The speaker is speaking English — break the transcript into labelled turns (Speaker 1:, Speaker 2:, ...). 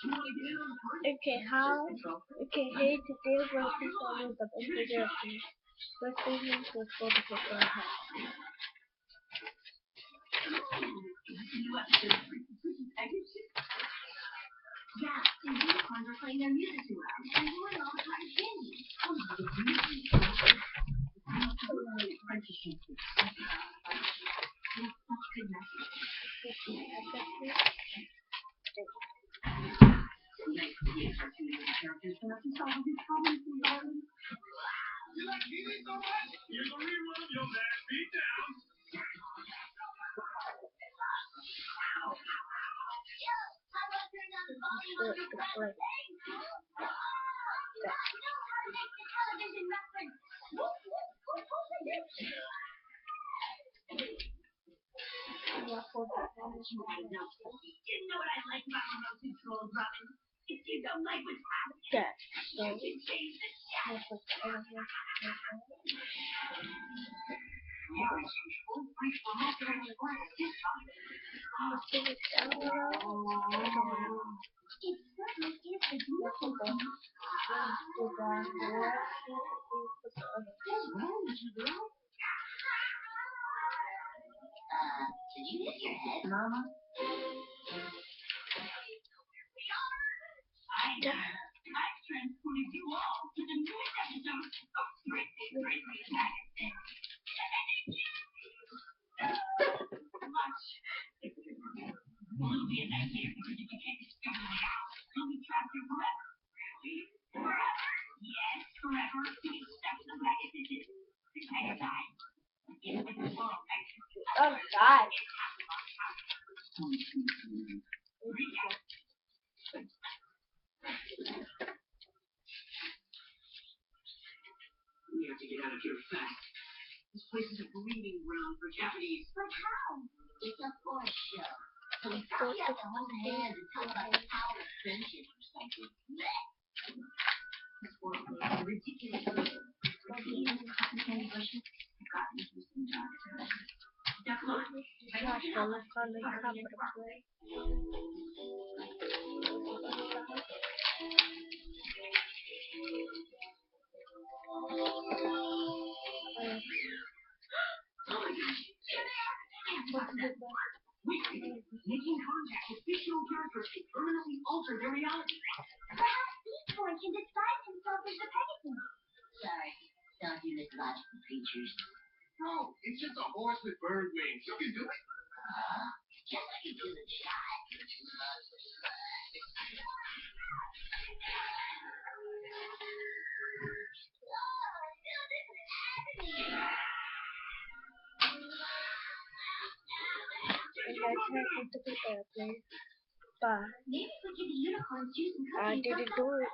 Speaker 1: Okay, how? Okay, hey, today we're going to show you the introduction. First thing is to go to the front. Oh God.
Speaker 2: We have to get out of here fast. This place is a breeding ground for Japanese.
Speaker 3: But how? It's a force show. So we probably have to hold hands and talk about the power of friendship or something. This world is ridiculous. But he is a Candy Bushes. Got me through some dark times. Now come on. Oh my gosh. Making contact with fictional characters can permanently alter their reality. Perhaps Beastboy can disguise himself as the Pegasus. Sorry, don't do mythological creatures.
Speaker 2: No, it's just a horse with bird wings. You can do it.
Speaker 3: Guess I can do the shot.
Speaker 1: But
Speaker 3: Maybe we give the unicorns juice and
Speaker 1: I
Speaker 3: cookies.
Speaker 1: didn't do it.